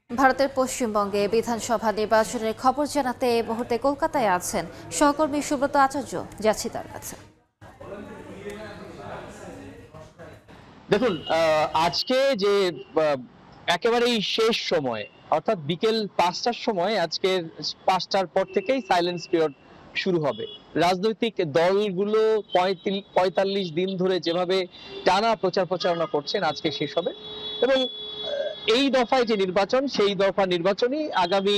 ভারতের পশ্চিমবঙ্গে বিধানসভা নির্বাচনের খবর জানাতে এই মুহূর্তে কলকাতায় আছেন সহকর্মী সুব্রত আচার্য। যাচ্ছি তার কাছে। দেখুন, আজকে যে একেবারেই শেষ সময়, অর্থাৎ বিকেল ৫টার সময়, আজকের ৫টার পর থেকেই সাইলেন্স পিরিয়ড শুরু হবে। রাজনৈতিক দলগুলো ৪৫ দিন ধরে যেভাবে টানা প্রচার প্রচারণা করছেন, আজকে শেষ হবে। এবং এই দফায় যে নির্বাচন, সেই দফা নির্বাচনই আগামী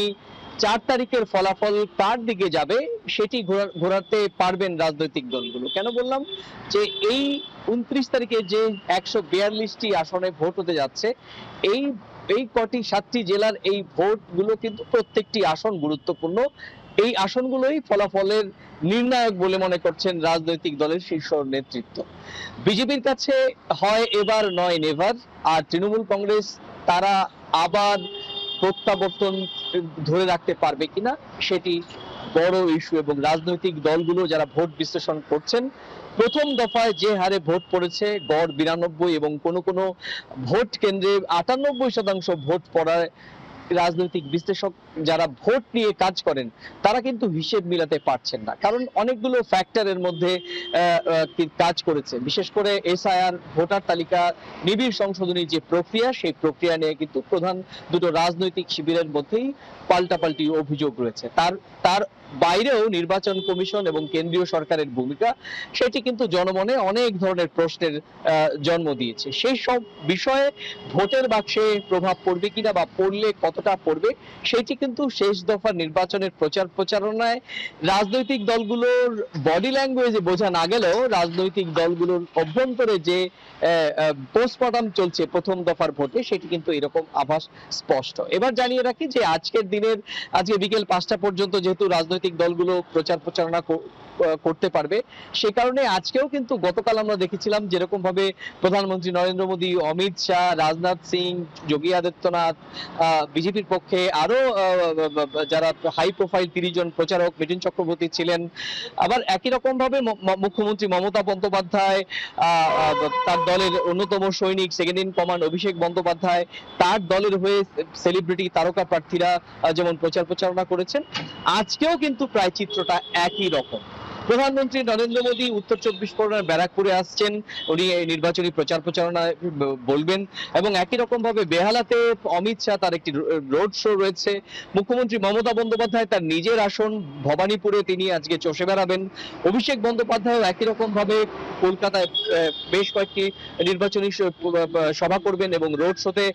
৪ তারিখের ফলাফল কার দিকে যাবে সেটি ঘোরাতে পারবেন রাজনৈতিক দলগুলো। কেন বললাম যে এই ২৯ তারিখে যে ১৪২টি আসনে ভোট হতে যাচ্ছে, এই এই ৭টি জেলার এই ভোটগুলো কিন্তু প্রত্যেকটি আসন গুরুত্বপূর্ণ। এই আসনগুলোই ফলাফলের নির্ণায়ক বলে মনে করছেন রাজনৈতিক দলের শীর্ষ নেতৃত্ব। বিজেপির কাছে হয় এবার নয় নেভার, আর তৃণমূল কংগ্রেস তারা আবার প্রত্যাবর্তন ধরে রাখতে পারবে কিনা সেটি বড় ইস্যু। এবং রাজনৈতিক দলগুলো যারা ভোট বিশ্লেষণ করছেন, প্রথম দফায় যে হারে ভোট পড়েছে গড় ৯২ এবং কোনো কোনো ভোট কেন্দ্রে ৯৮% ভোট পড়ায় রাজনৈতিক বিশ্লেষক যারা ভোট নিয়ে কাজ করেন তারা কিন্তু হিসেব মিলাতে পারছেন না, কারণ অনেকগুলো ফ্যাক্টরের মধ্যে কাজ করেছে। বিশেষ করে এসআইআর, ভোটার তালিকা নিবিড় সংশোধনী যে প্রক্রিয়া, সেই প্রক্রিয়া নিয়ে কিন্তু প্রধান দুটো রাজনৈতিক শিবিরের মধ্যেই পাল্টাপাল্টি অভিযোগ রয়েছে। তার তার বাইরেও নির্বাচন কমিশন এবং কেন্দ্রীয় সরকারের ভূমিকা, সেটি কিন্তু জনমনে অনেক ধরনের প্রশ্নের জন্ম দিয়েছে। সেই সব বিষয়ে ভোটের বাক্সে প্রভাব পড়বে কিনা বা পড়লে কতটা পড়বে, সেটি কিন্তু শেষ দফার নির্বাচনের প্রচার প্রচারণায় রাজনৈতিক দলগুলোর বডি ল্যাঙ্গুয়েজে বোঝা না গেলেও রাজনৈতিক দলগুলোর অভ্যন্তরে যে পোস্টমর্টম চলছে প্রথম দফার ভোটে, সেটি কিন্তু এরকম আভাস স্পষ্ট। এবার জানিয়ে রাখি যে আজকে বিকেল ৫টা পর্যন্ত যেহেতু রাজনৈতিক দলগুলো প্রচার প্রচারণা করতে পারবে, সে কারণে আজকেও কিন্তু গতকাল আমরা দেখেছিলাম যেরকম ভাবে প্রধানমন্ত্রী নরেন্দ্র মোদী, অমিত শাহ, রাজনাথ সিং, যোগী আদিত্যনাথ, বিজেপির পক্ষে আরো যারা হাই প্রোফাইল ৩০ জন প্রচারক, মিঠুন চক্রবর্তী ছিলেন। আবার একই রকম ভাবে মুখ্যমন্ত্রী মমতা বন্দ্যোপাধ্যায়, তার দলের অন্যতম সৈনিক second in command Abhishek Bandyopadhyay, তার দলের হয়ে সেলিব্রিটি তারকা প্রার্থীরা যেমন প্রচার প্রচারণা করেছেন, আজকেও কিন্তু প্রায় চিত্রটা একই রকম। প্রধানমন্ত্রী নরেন্দ্র মোদী উত্তর ২৪ পরগনার ব্যারাকপুরে আসছেন, উনি এই নির্বাচনী প্রচার প্রচারণায় বলবেন। এবং একই রকম ভাবে বেহালাতে অমিত শাহ, তার একটি রোড শো রয়েছে। মুখ্যমন্ত্রী মমতা বন্দ্যোপাধ্যায় তার নিজের আসন ভবানীপুরে তিনি আজকে চষে বেড়াবেন। অভিষেক বন্দ্যোপাধ্যায় একই রকম ভাবে কলকাতায় বেশ কয়েকটি নির্বাচনী সভা করবেন এবং রোড শোতে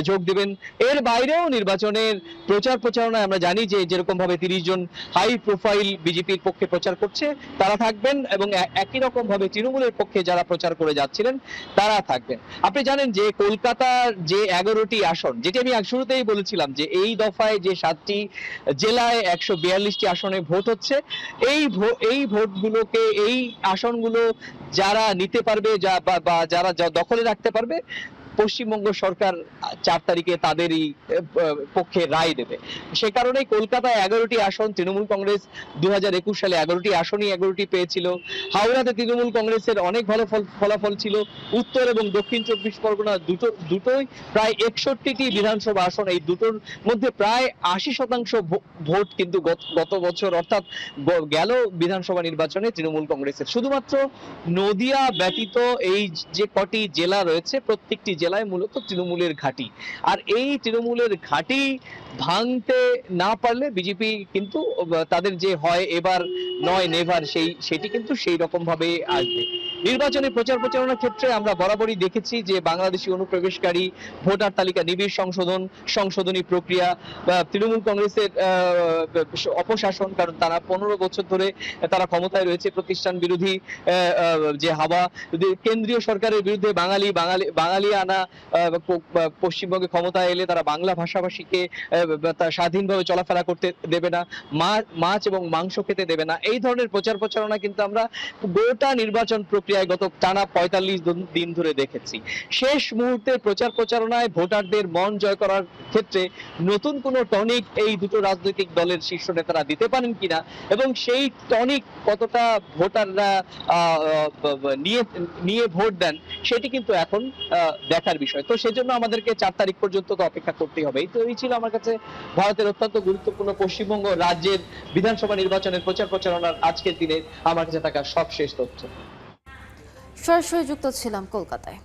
যোগ দিবেন। এর বাইরেও নির্বাচনের প্রচার প্রচারণায় আমরা জানি যে যেরকম ভাবে ৩০ জন হাই প্রোফাইল বিজেপির পক্ষে প্রচার করছে তারা থাকবেন, এবং একই রকম ভাবে তৃণমূলের পক্ষে যারা প্রচার করে যাচ্ছিলেন তারা থাকবেন। আপনি জানেন যে কলকাতার যে ১১টি আসন, যেটি আমি শুরুতেই বলেছিলাম যে এই দফায় যে ৭টি জেলায় ১৪২টি আসনে ভোট হচ্ছে, এই ভোটগুলোকে, এই আসনগুলো যারা নিতে পারবে, বা যারা দখলে রাখতে পারবে, পশ্চিমবঙ্গ সরকার ৪ তারিখে তাদেরই পক্ষে রায় দেবে। সে কারণেই কলকাতায় ১১টি আসন তৃণমূল কংগ্রেস ২০২১ সালে ১১টি আসনই ১১টি পেয়েছিল। হাওড়াতে তৃণমূল কংগ্রেসের অনেক ভালো ফলাফল ছিল। উত্তর এবং দক্ষিণ ২৪ পরগনা দুটোই প্রায় ৬১টি বিধানসভা আসন, এই দুটোর মধ্যে প্রায় ৮০% ভোট কিন্তু গত বছর, অর্থাৎ গেল বিধানসভা নির্বাচনে তৃণমূল কংগ্রেসের। শুধুমাত্র নদিয়া ব্যতীত এই যে কটি জেলা রয়েছে, প্রত্যেকটি জেলায় মূলত তৃণমূলের ঘাঁটি। আর এই তৃণমূলের ঘাঁটি ভাঙতে না পারলে বিজেপি কিন্তু তাদের যে হয় এবার নয় নেভার, সেটি কিন্তু সেই রকম ভাবে আসবে। নির্বাচনী প্রচার প্রচারণার ক্ষেত্রে আমরা বরাবরই দেখেছি যে বাংলাদেশি অনুপ্রবেশকারী, ভোটার তালিকা নিবিড় সংশোধনী প্রক্রিয়া, তৃণমূল কংগ্রেসের অপশাসন, কারণ তারা ১৫ বছর ধরে তারা ক্ষমতায় রয়েছে, প্রতিষ্ঠান বিরোধী যে হাওয়া, কেন্দ্রীয় সরকারের বিরুদ্ধে বাঙালি আনা, পশ্চিমবঙ্গে ক্ষমতায় এলে তারা বাংলা ভাষাভাষীকে স্বাধীনভাবে চলাফেরা করতে দেবে না, মাছ এবং মাংস খেতে দেবে না। এই ধরনের প্রচার প্রচারণা কিন্তু আমরা গোটা নির্বাচন প্রক্রিয়ায় গত টানা ৪৫ দিন ধরে দেখেছি। শেষ মুহূর্তে প্রচার প্রচারণায় ভোটারদের মন জয় করার ক্ষেত্রে নতুন কোনো টনিক এই দুটো রাজনৈতিক দলের শীর্ষ নেতারা দিতে পারেন কিনা, এবং সেই টনিক কতটা ভোটাররা নিয়ে ভোট দেন, সেটি কিন্তু এখন দেখা দেখার বিষয়। তো সেজন্য আমাদেরকে 4 তারিখ পর্যন্ত তো অপেক্ষা করতেই হবে। তো এই ছিল আমার কাছে ভারতের অত্যন্ত গুরুত্বপূর্ণ পশ্চিমবঙ্গ রাজ্যের বিধানসভা নির্বাচনের প্রচারণার আজকের দিনে আমার কাছে থাকা সবশেষ তথ্য। সরাসরি যুক্ত ছিলাম কলকাতায়।